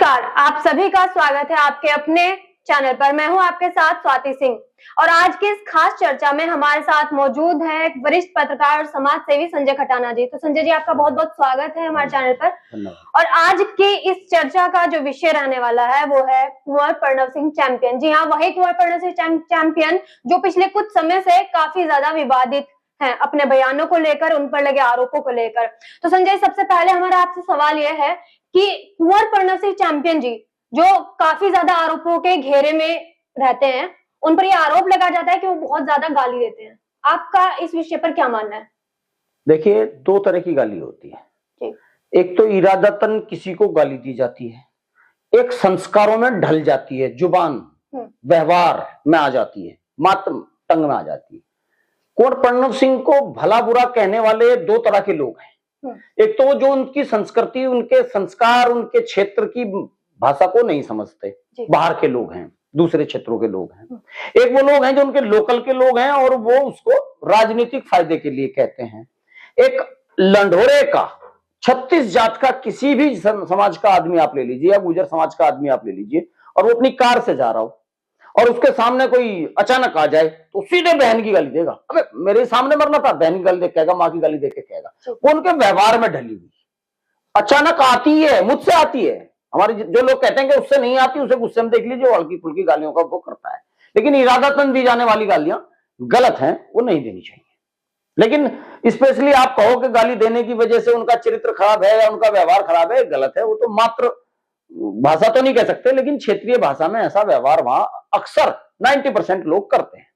नमस्कार, आप सभी का स्वागत है आपके अपने चैनल पर। मैं हूं आपके साथ स्वाति सिंह और आज की इस खास चर्चा में हमारे साथ मौजूद है एक वरिष्ठ पत्रकार और समाज सेवी संजय खटाना जी। तो संजय जी, आपका बहुत बहुत स्वागत है हमारे चैनल पर। और आज की इस चर्चा का जो विषय रहने वाला है वो है कुंवर प्रणव सिंह चैंपियन। जी हाँ, वही कुंवर प्रणव सिंह चैंपियन जो पिछले कुछ समय से काफी ज्यादा विवादित हैं अपने बयानों को लेकर, उन पर लगे आरोपों को लेकर। तो संजय, सबसे पहले हमारा आपसे सवाल यह है कि कुंवर प्रणव सिंह चैंपियन जी जो काफी ज्यादा आरोपों के घेरे में रहते हैं, उन पर यह आरोप लगाया जाता है कि वो बहुत ज्यादा गाली देते हैं। आपका इस विषय पर क्या मानना है? देखिए, दो तरह की गाली होती है जी। एक तो इरादतन किसी को गाली दी जाती है, एक संस्कारों में ढल जाती है, जुबान व्यवहार में आ जाती है, मात्र टंग में आ जाती है। कुंवर प्रणव सिंह को भला बुरा कहने वाले दो तरह के लोग हैं। एक तो जो उनकी संस्कृति, उनके संस्कार, उनके क्षेत्र की भाषा को नहीं समझते, बाहर के लोग हैं, दूसरे क्षेत्रों के लोग हैं। एक वो लोग हैं जो उनके लोकल के लोग हैं और वो उसको राजनीतिक फायदे के लिए कहते हैं। एक लंढोरे का, 36 जात का किसी भी समाज का आदमी आप ले लीजिए या गुर्जर समाज का आदमी आप ले लीजिए, और वो अपनी कार से जा रहा हो और उसके सामने कोई अचानक आ जाए तो सीधे बहन की गाली देगा। अबे मेरे सामने मरना था, बहन की गाली देख कहेगा, माँ की गाली देख के कहेगा। वो उनके व्यवहार में ढली हुई अचानक आती है, मुझसे आती है। हमारे जो लोग कहते हैं कि उससे नहीं आती, उसे गुस्से में देख लीजिए, हल्की फुल्की गालियों का वो करता है। लेकिन इरादतन दी जाने वाली गालियां गलत हैं, वो नहीं देनी चाहिए। लेकिन स्पेशली आप कहो कि गाली देने की वजह से उनका चरित्र खराब है या उनका व्यवहार खराब है, गलत है। वो तो मात्र भाषा तो नहीं कह सकते, लेकिन क्षेत्रीय भाषा में ऐसा व्यवहार वहां अक्सर 90% लोग करते हैं।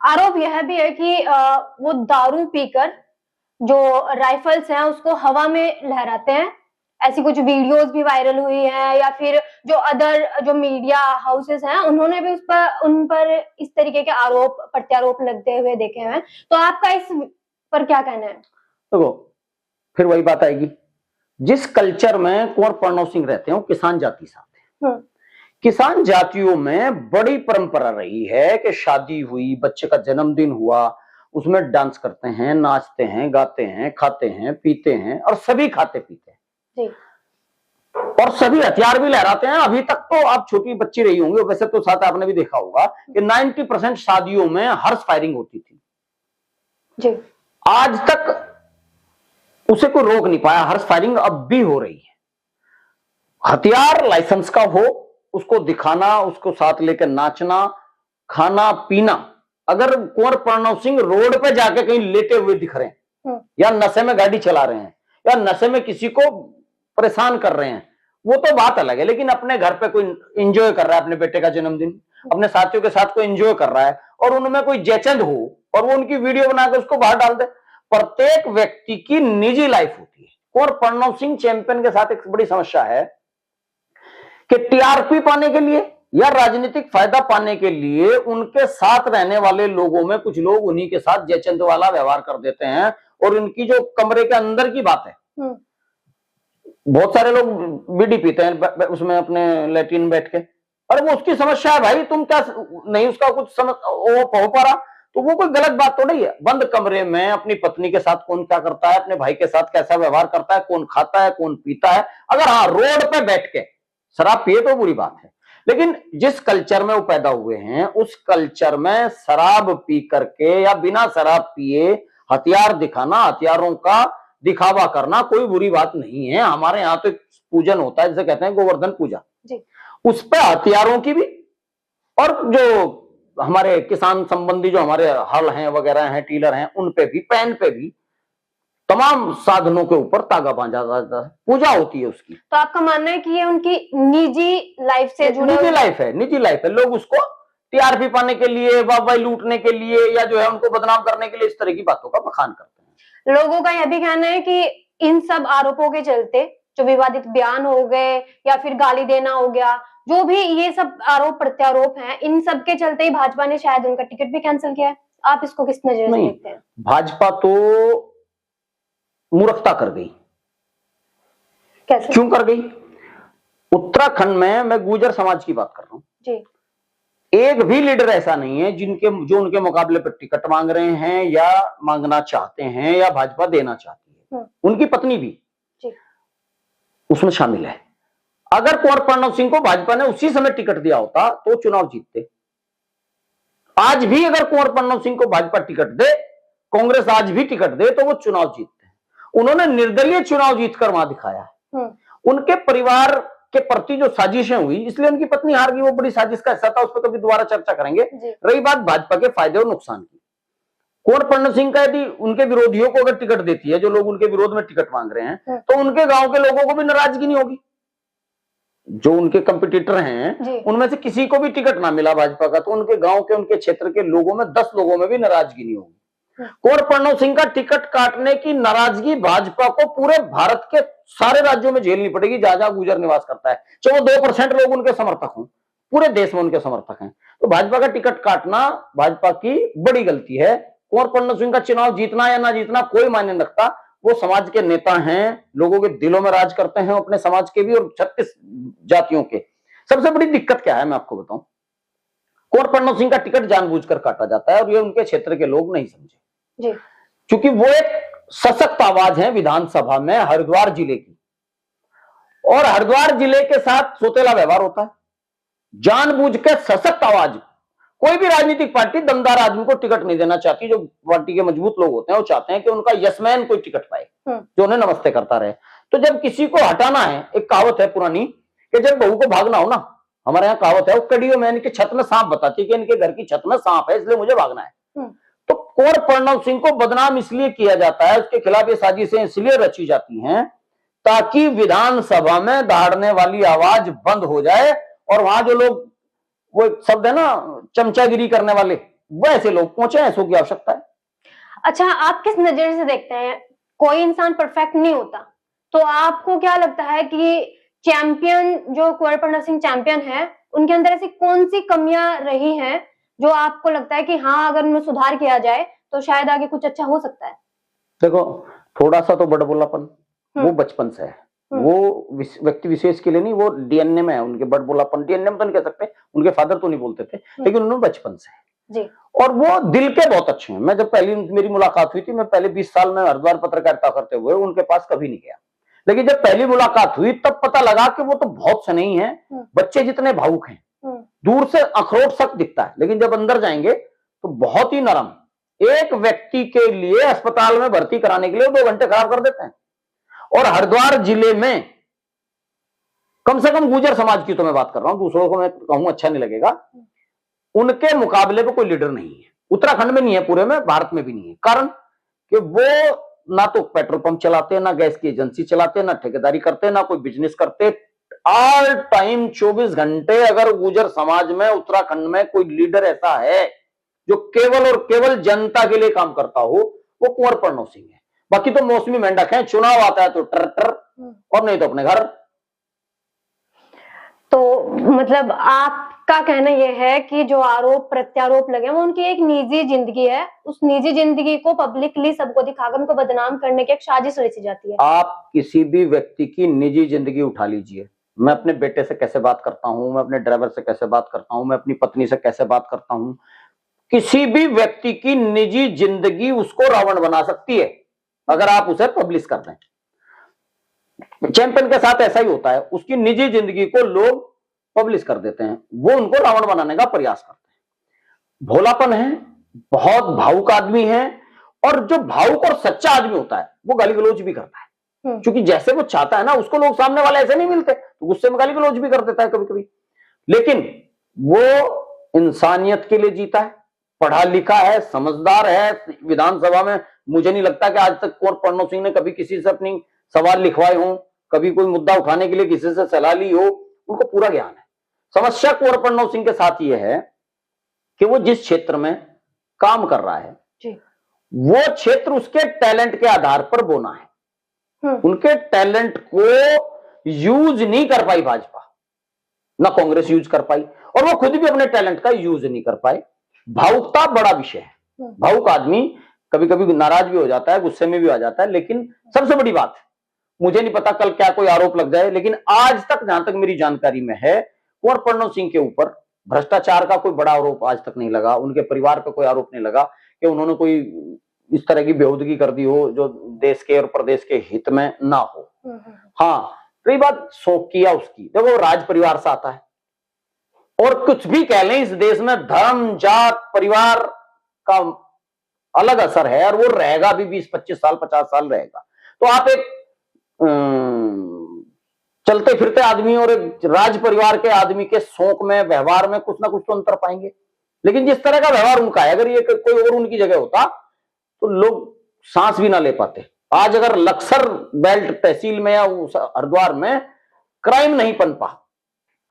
आरोप यह भी है कि वो दारू पीकर जो राइफल्स हैं उसको हवा में लहराते हैं। ऐसी कुछ वीडियोस भी वायरल हुई हैं, या फिर जो अदर जो मीडिया हाउसेस हैं उन्होंने भी उन पर इस तरीके के आरोप प्रत्यारोप लगते हुए देखे हैं। तो आपका इस पर क्या कहना है? देखो, फिर वही बात आएगी, जिस कल्चर में कुंवर प्रणव सिंह रहते हैं वो किसान जाति से आते हैं। किसान जातियों में बड़ी परंपरा रही है कि शादी हुई, बच्चे का जन्मदिन हुआ, उसमें डांस करते हैं, नाचते हैं, गाते हैं, खाते हैं, पीते हैं, और सभी खाते पीते हैं जी। और सभी हथियार भी लहराते हैं। अभी तक तो आप छोटी बच्ची रही होंगी, वैसे तो साथ आपने भी देखा होगा कि 90% शादियों में हर्ष फायरिंग होती थी जी। आज तक उसे कोई रोक नहीं पाया, हर्ष फायरिंग अब भी हो रही है। हथियार लाइसेंस का हो, उसको दिखाना, उसको साथ लेकर नाचना, खाना पीना। अगर कुंवर प्रणव सिंह रोड पे जाके कहीं लेटे हुए दिख रहे हैं या नशे में गाड़ी चला रहे हैं या नशे में किसी को परेशान कर रहे हैं, वो तो बात अलग है। लेकिन अपने घर पे कोई एंजॉय कर रहा है, अपने बेटे का जन्मदिन अपने साथियों के साथ कोई एंजॉय कर रहा है और उनमें कोई जयचंद हो और वो उनकी वीडियो बनाकर उसको बाहर डाल दे। प्रत्येक व्यक्ति की निजी लाइफ होती है। कुंवर प्रणव सिंह चैंपियन के साथ एक बड़ी समस्या है कि टीआरपी पाने के लिए या राजनीतिक फायदा पाने के लिए उनके साथ रहने वाले लोगों में कुछ लोग उन्हीं के साथ जयचंद वाला व्यवहार कर देते हैं। और इनकी जो कमरे के अंदर की बात है, बहुत सारे लोग बीड़ी पीते हैं उसमें अपने लैट्रिन में बैठ के। अरे वो उसकी समस्या है भाई, तुम क्या नहीं उसका कुछ समझ हो पा रहा, तो वो कोई गलत बात तो नहीं है। बंद कमरे में अपनी पत्नी के साथ कौन क्या करता है, अपने भाई के साथ कैसा व्यवहार करता है, कौन खाता है, कौन पीता है। अगर हाँ रोड पे बैठ के शराब पिए तो बुरी बात है, लेकिन जिस कल्चर में वो पैदा हुए हैं उस कल्चर में शराब पी करके या बिना शराब पिए हथियार दिखाना, हथियारों का दिखावा करना कोई बुरी बात नहीं है। हमारे यहाँ तो पूजन होता है जिसे कहते हैं गोवर्धन पूजा जी। उस पर हथियारों की भी और जो हमारे किसान संबंधी जो हमारे हल हैं वगैरह हैं, टीलर हैं, उन पे भी, पैन पे भी, तमाम साधनों के ऊपर तागा बांधा जाता है, पूजा होती है उसकी। तो आपका मानना है कि ये उनकी निजी लाइफ से जुड़े, निजी लाइफ है। लोग उसको टीआरपी पाने के लिए, वाहवाही लूटने के लिए या जो है उनको बदनाम करने के लिए इस तरह की बातों का बखान करते हैं। लोगों का यह भी कहना है कि इन सब आरोपों के चलते जो विवादित बयान हो गए या फिर गाली देना हो गया, जो भी ये सब आरोप प्रत्यारोप हैं, इन सब के चलते ही भाजपा ने शायद उनका टिकट भी कैंसिल किया है। आप इसको किस नजर से देखते हैं? भाजपा तो मूर्खता कर गई। कैसे? क्यों कर गई? उत्तराखंड में, मैं गुर्जर समाज की बात कर रहा हूं जी, एक भी लीडर ऐसा नहीं है जो उनके मुकाबले पर टिकट मांग रहे हैं या मांगना चाहते हैं या भाजपा देना चाहती है। उनकी पत्नी भी जी उसमें शामिल है। अगर कुंवर प्रणव सिंह को भाजपा ने उसी समय टिकट दिया होता तो चुनाव जीतते। आज भी अगर कुंवर प्रणव सिंह को भाजपा टिकट दे, कांग्रेस आज भी टिकट दे, तो वो चुनाव जीतते हैं। उन्होंने निर्दलीय चुनाव जीतकर वहां दिखाया है। उनके परिवार के प्रति जो साजिशें हुई, इसलिए उनकी पत्नी हार गई, वो बड़ी साजिश का हिस्सा था, उस पर कभी दोबारा चर्चा करेंगे। रही बात भाजपा के फायदे और नुकसान की, कुंवर प्रणव सिंह का यदि उनके विरोधियों को अगर टिकट देती है, जो लोग उनके विरोध में टिकट मांग रहे हैं, तो उनके गांव के लोगों को भी नाराजगी नहीं होगी। जो उनके कंपटीटर हैं उनमें से किसी को भी टिकट ना मिला भाजपा का, तो उनके गांव के, उनके क्षेत्र के लोगों में 10 लोगों में भी नाराजगी नहीं होगी। कुंवर प्रणव सिंह का टिकट काटने की नाराजगी भाजपा को पूरे भारत के सारे राज्यों में झेलनी पड़ेगी, जहां जहां गुर्जर निवास करता है, चाहे वो 2% लोग उनके समर्थक हों, पूरे देश में उनके समर्थक हैं। तो भाजपा का टिकट काटना भाजपा की बड़ी गलती है। कुंवर प्रणव सिंह का चुनाव जीतना या ना जीतना कोई मायने नहीं रखता, वो समाज के नेता हैं, लोगों के दिलों में राज करते हैं, अपने समाज के भी और 36 जातियों के। सबसे बड़ी दिक्कत क्या है मैं आपको बताऊं, कुंवर प्रणव सिंह का टिकट जानबूझकर काटा जाता है और ये उनके क्षेत्र के लोग नहीं समझे जी। क्योंकि वो एक सशक्त आवाज है विधानसभा में हरिद्वार जिले की, और हरिद्वार जिले के साथ सोतेला व्यवहार होता है। जानबूझ के सशक्त आवाज, कोई भी राजनीतिक पार्टी दमदार आदमी को टिकट नहीं देना चाहती। जो पार्टी के मजबूत लोग होते हैं वो चाहते हैं कि उनका यसमैन कोई टिकट पाए, जो उन्हें नमस्ते करता रहे। तो जब किसी को हटाना है, एक कहावत है पुरानी कि जब बहू को भागना हो ना, हमारे यहाँ कहावत है, वो कड़ियों में इनकी छत में सांप बताती है कि इनके घर की छत में सांप है इसलिए मुझे भागना है। तो कुंवर प्रणव सिंह को बदनाम इसलिए किया जाता है, उसके खिलाफ ये साजिशें इसलिए रची जाती हैं ताकि विधानसभा में दहाड़ने वाली आवाज बंद हो जाए, और वहां जो लोग, वो एक शब्द है ना चमचागिरी करने वाले, वैसे लोग पहुंचे, ऐसों की आवश्यकता है। अच्छा, आप किस नजर से देखते हैं? कोई इंसान परफेक्ट नहीं होता, तो आपको क्या लगता है कि चैंपियन जो कुंवर प्रणव सिंह चैंपियन है, उनके अंदर ऐसी कौन सी कमियां रही हैं जो आपको लगता है कि हाँ, अगर उनमें सुधार किया जाए तो शायद आगे कुछ अच्छा हो सकता है? देखो, थोड़ा सा तो बड़बोलापन वो बचपन से है, वो व्यक्ति विशेष के लिए नहीं, वो डीएनए में है उनके। बड़बोलापन डीएनए में तो नहीं कह सकते, उनके फादर तो नहीं बोलते थे, लेकिन उन्होंने बचपन से है जी। और वो दिल के बहुत अच्छे हैं। मैं जब पहली मेरी मुलाकात हुई थी, मैं पहले 20 साल में हरिद्वार पत्रकारिता करते हुए उनके पास कभी नहीं गया, लेकिन जब पहली मुलाकात हुई तब पता लगा कि वो तो बहुत से नहीं है, बच्चे जितने भावुक हैं। दूर से अखरोट सख्त दिखता है, लेकिन जब अंदर जाएंगे तो बहुत ही नरम। एक व्यक्ति के लिए अस्पताल में भर्ती कराने के लिए 2 घंटे खराब कर देते हैं। और हरिद्वार जिले में कम से कम गुर्जर समाज की तो मैं बात कर रहा हूं, दूसरों को मैं कहूं अच्छा नहीं लगेगा, उनके मुकाबले पे कोई लीडर नहीं है। उत्तराखंड में नहीं है, पूरे में भारत में भी नहीं है। कारण कि वो ना तो पेट्रोल पंप चलाते, ना गैस की एजेंसी चलाते, ना ठेकेदारी करते, ना कोई बिजनेस करते। ऑल टाइम 24 घंटे अगर गुर्जर समाज में उत्तराखंड में कोई लीडर ऐसा है जो केवल और केवल जनता के लिए काम करता हो, वो कुंवर प्रणव सिंह है। बाकी तो मौसमी मेंढक है, चुनाव आता है तो टर और नहीं तो अपने घर। तो मतलब आपका कहना यह है कि जो आरोप प्रत्यारोप लगे वो उनकी एक निजी जिंदगी है, उस निजी जिंदगी को पब्लिकली सबको दिखाकर उनको बदनाम करने की एक साजिश रची जाती है। आप किसी भी व्यक्ति की निजी जिंदगी उठा लीजिए, मैं अपने बेटे से कैसे बात करता हूं, मैं अपने ड्राइवर से कैसे बात करता हूं, मैं अपनी पत्नी से कैसे बात करता हूं, किसी भी व्यक्ति की निजी जिंदगी उसको रावण बना सकती है अगर आप उसे पब्लिश कर दें। चैंपियन के साथ ऐसा ही होता है, उसकी निजी जिंदगी को लोग पब्लिश कर देते हैं, वो उनको रावण बनाने का प्रयास करते हैं। भोलापन है, बहुत भावुक आदमी है, और जो भावुक और सच्चा आदमी होता है वो गाली गलौज भी करता है, क्योंकि जैसे वो चाहता है ना, उसको लोग सामने वाले ऐसे नहीं मिलते तो गुस्से में गाली गलौज भी कर देता है कभी कभी। लेकिन वो इंसानियत के लिए जीता है, पढ़ा लिखा है, समझदार है। विधानसभा में मुझे नहीं लगता कि आज तक कुंवर प्रणव सिंह ने कभी किसी से अपनी सवाल लिखवाए हों, कभी कोई मुद्दा उठाने के लिए किसी से सलाह ली हो, उनको पूरा ज्ञान है। समस्या कुंवर प्रणव सिंह के साथ यह है कि वो जिस क्षेत्र में काम कर रहा है जी, वो क्षेत्र उसके टैलेंट के आधार पर बोना है। उनके टैलेंट को यूज नहीं कर पाई भाजपा, ना कांग्रेस यूज कर पाई, और वो खुद भी अपने टैलेंट का यूज नहीं कर पाए। भावुकता बड़ा विषय है, भावुक आदमी कभी कभी नाराज भी हो जाता है, गुस्से में भी आ जाता है। लेकिन सबसे बड़ी बात, मुझे नहीं पता कल क्या कोई आरोप लग जाए, लेकिन आज तक जहां तक मेरी जानकारी में है, कुंवर प्रणव सिंह के ऊपर भ्रष्टाचार का कोई बड़ा आरोप आज तक नहीं लगा, उनके परिवार पर कोई आरोप नहीं लगा कि उन्होंने कोई इस तरह की बेहूदगी कर दी हो जो देश के और प्रदेश के हित में ना हो। हाँ, रही बात शौक किया उसकी, देखो राज परिवार से आता है, और कुछ भी कह लें इस देश में धर्म जात परिवार का अलग असर है, और वो रहेगा भी 20-25 साल 50 साल रहेगा। तो आप एक चलते फिरते आदमी और एक राज परिवार के आदमी के शौक में व्यवहार में कुछ ना कुछ तो अंतर पाएंगे। लेकिन जिस तरह का व्यवहार उनका है, अगर ये कोई और उनकी जगह होता तो लोग सांस भी ना ले पाते। आज अगर लक्सर बेल्ट तहसील में या हरिद्वार में क्राइम नहीं पनपा,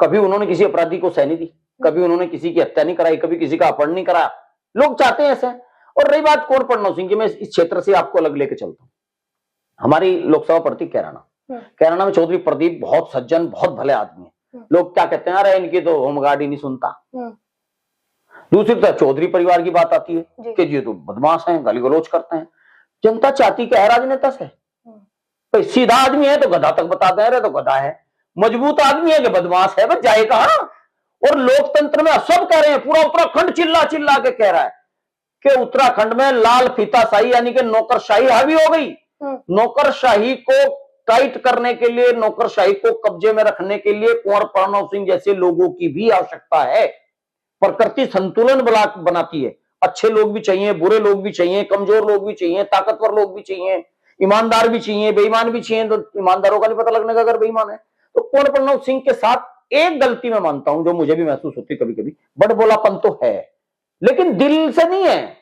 कभी उन्होंने किसी अपराधी को सह नहीं दी, कभी उन्होंने किसी की हत्या नहीं कराई, कभी किसी का अपहरण नहीं कराया, लोग चाहते हैं ऐसे। और रही बात कुंवर प्रणव सिंह की, मैं इस क्षेत्र से आपको अलग लेके चलता हूं। हमारी लोकसभा प्रतीक कैराना में चौधरी प्रदीप बहुत सज्जन बहुत भले आदमी है। लोग क्या कहते हैं, अरे इनकी तो होमगार्ड ही नहीं सुनता। दूसरी तरफ चौधरी परिवार की बात आती है कि ये तो बदमाश हैं, गाली गलौज करते हैं। जनता चाहती क्या है राजनेता से? तो सीधा आदमी है तो गधा तक बताते हैं, तो गधा है। मजबूत आदमी है कि बदमाश है, बस जाए कहां? और लोकतंत्र में सब कह रहे हैं, पूरा उत्तराखंड चिल्ला चिल्ला के कह रहा है कि उत्तराखंड में लाल फीताशाही यानी कि नौकरशाही हावी हो गई। नौकरशाही को टाइट करने के लिए, नौकरशाही को कब्जे में रखने के लिए कुंवर प्रणव सिंह जैसे लोगों की भी आवश्यकता है। प्रकृति संतुलन बनाती है, अच्छे लोग भी चाहिए, बुरे लोग भी चाहिए, कमजोर लोग भी चाहिए, ताकतवर लोग भी चाहिए, ईमानदार भी चाहिए, बेईमान भी चाहिए। तो ईमानदारों का नहीं पता लगने का अगर बेईमान है। तो कुंवर प्रणव सिंह के साथ एक गलती मैं मानता हूं जो मुझे भी महसूस होती है कभी कभी, बड़बोलापन तो है लेकिन दिल से नहीं है,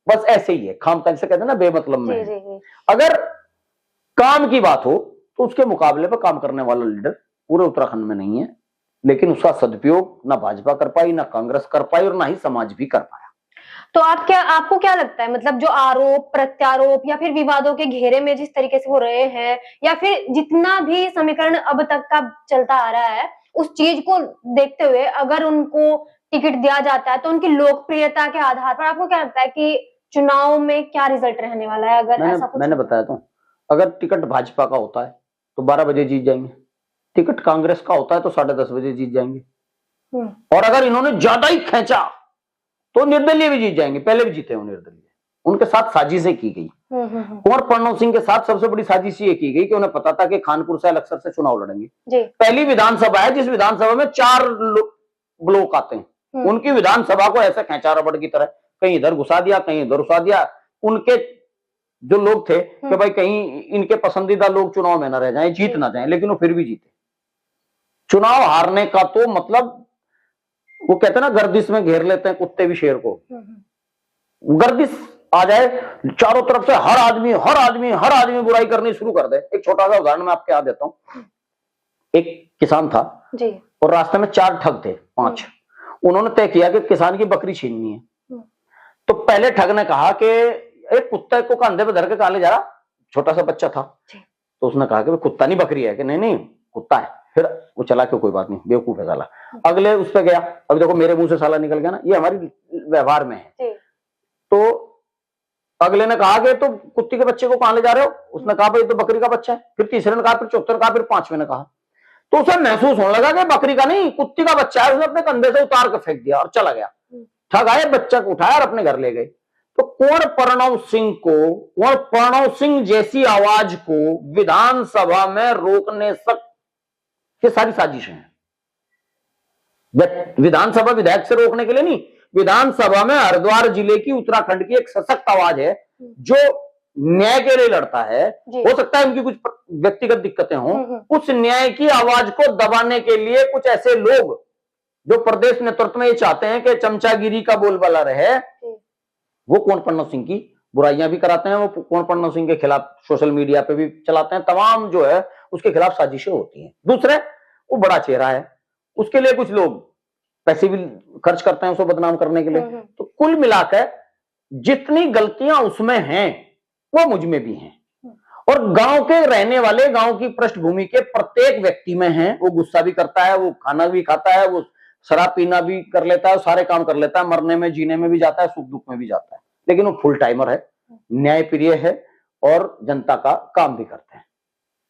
बस ऐसे ही है, खामखा से कहते हैं ना बेमतलब में है। अगर काम की बात हो तो उसके मुकाबले पर काम करने वाला लीडर पूरे उत्तराखंड में नहीं है, लेकिन उसका सदुपयोग ना भाजपा कर पाई, ना कांग्रेस कर पाई, और ना ही समाज भी कर पाया। तो आपको क्या लगता है, मतलब जो आरोप प्रत्यारोप या फिर विवादों के घेरे में जिस तरीके से वो रहे हैं, या फिर जितना भी समीकरण अब तक का चलता आ रहा है, उस चीज को देखते हुए अगर उनको टिकट दिया जाता है तो उनकी लोकप्रियता के आधार पर आपको क्या लगता है कि चुनाव में क्या रिजल्ट रहने वाला है? अगर ऐसा कुछ मैंने बताया तो, अगर टिकट भाजपा का होता है तो 12 बजे जीत जाएंगे, टिकट कांग्रेस का होता है तो 10:30 बजे जीत जाएंगे, और अगर इन्होंने ज्यादा ही खींचा तो निर्दलीय भी जीत जाएंगे। पहले भी जीते हो निर्दलीय, उनके साथ साजिशें की गई। कुंवर प्रणव सिंह के साथ सबसे बड़ी साजिश ये की गई कि उन्हें पता था कि खानपुर से अक्सर से चुनाव लड़ेंगे। पहली विधानसभा है जिस विधानसभा में 4 ब्लॉक आते हैं, उनकी विधानसभा को ऐसे खींचा रबड़ की तरह, कहीं इधर घुसा दिया, कहीं इधर घुसा दिया। उनके जो लोग थे कि भाई कहीं इनके पसंदीदा लोग चुनाव में ना रह जाएं, जीत ना जाएं, लेकिन वो फिर भी जीते। चुनाव हारने का तो मतलब, वो कहते हैं ना गर्दिश में घेर लेते हैं कुत्ते भी शेर को। गर्दिश आ जाए चारों तरफ से, हर आदमी बुराई करनी शुरू कर दे। एक छोटा सा उदाहरण मैं आपके यहाँ देता हूं। एक किसान था जी, और रास्ते में 4 ठग थे, 5। उन्होंने तय किया कि किसान की बकरी छीननी है। तो पहले ठग ने कहा कि एक कुत्ते को कंधे पे धर के कहां ले जा रहा, छोटा सा बच्चा था। तो उसने कहा कि कुत्ता नहीं बकरी है, कि नहीं कुत्ता है। फिर वो चला के कोई बात नहीं, बेवकूफ है साला। अगले उस पे गया, अब देखो मेरे मुंह से साला निकल गया ना, ये हमारी व्यवहार में है। तो अगले ने कहा कि तो कुत्ती के बच्चे को कहां ले जा रहे हो? उसने कहा भाई तो बकरी का बच्चा है। फिर तीसरे ने कहा, फिर चौथे ने कहा, फिर 5वें ने कहा। तो उसे महसूस होने लगा कि बकरी का नहीं कुत्ती का बच्चा है। उसने अपने कंधे से उतार के फेंक दिया और चला गया। ठग आए, बच्चा को उठाया और अपने घर ले गए। तो कुंवर प्रणव सिंह जैसी आवाज को विधानसभा में रोकने तक ये सारी साजिशें हैं। विधानसभा विधायक से रोकने के लिए नहीं, विधानसभा में हरिद्वार जिले की, उत्तराखंड की एक सशक्त आवाज है जो न्याय के लिए लड़ता है। हो सकता है उनकी कुछ व्यक्तिगत दिक्कतें हों, उस न्याय की आवाज को दबाने के लिए कुछ ऐसे लोग जो प्रदेश नेतृत्व में ये चाहते हैं कि चमचागिरी का बोलबाला रहे, वो कुंवर प्रणव सिंह की बुराइयां भी कराते हैं। वो कुंवर प्रणव सिंह के खिलाफ सोशल मीडिया पे भी चलाते हैं, तमाम जो है उसके खिलाफ साजिशें होती हैं। दूसरे, वो बड़ा चेहरा है, उसके लिए कुछ लोग पैसे भी खर्च करते हैं उसको बदनाम करने के लिए। तो कुल मिलाकर जितनी गलतियां उसमें हैं वो मुझ में भी हैं, और गांव के रहने वाले, गांव की पृष्ठभूमि के प्रत्येक व्यक्ति में है। वो गुस्सा भी करता है, वो खाना भी खाता है, वो शराब पीना भी कर लेता है, सारे काम कर लेता है, मरने में जीने में भी जाता है, सुख दुख में भी जाता है, लेकिन वो फुल टाइमर है, न्यायप्रिय है और जनता का काम भी करते हैं।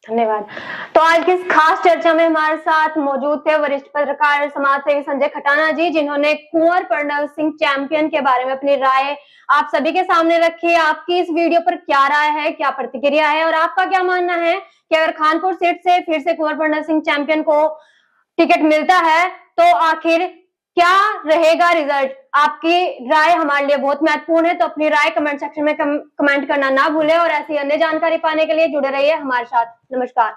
धन्यवाद। तो आज की इस खास चर्चा में हमारे साथ मौजूद थे वरिष्ठ पत्रकार समाज सेवी संजय खटाना जी, जिन्होंने कुंवर प्रणव सिंह चैंपियन के बारे में अपनी राय आप सभी के सामने रखी। आपकी इस वीडियो पर क्या राय है, क्या प्रतिक्रिया है और आपका क्या मानना है कि अगर खानपुर सीट से फिर से कुंवर प्रणव सिंह चैंपियन को टिकट मिलता है तो आखिर क्या रहेगा रिजल्ट? आपकी राय हमारे लिए बहुत महत्वपूर्ण है, तो अपनी राय कमेंट सेक्शन में कमेंट करना ना भूलें और ऐसी अन्य जानकारी पाने के लिए जुड़े रहिए हमारे साथ। नमस्कार।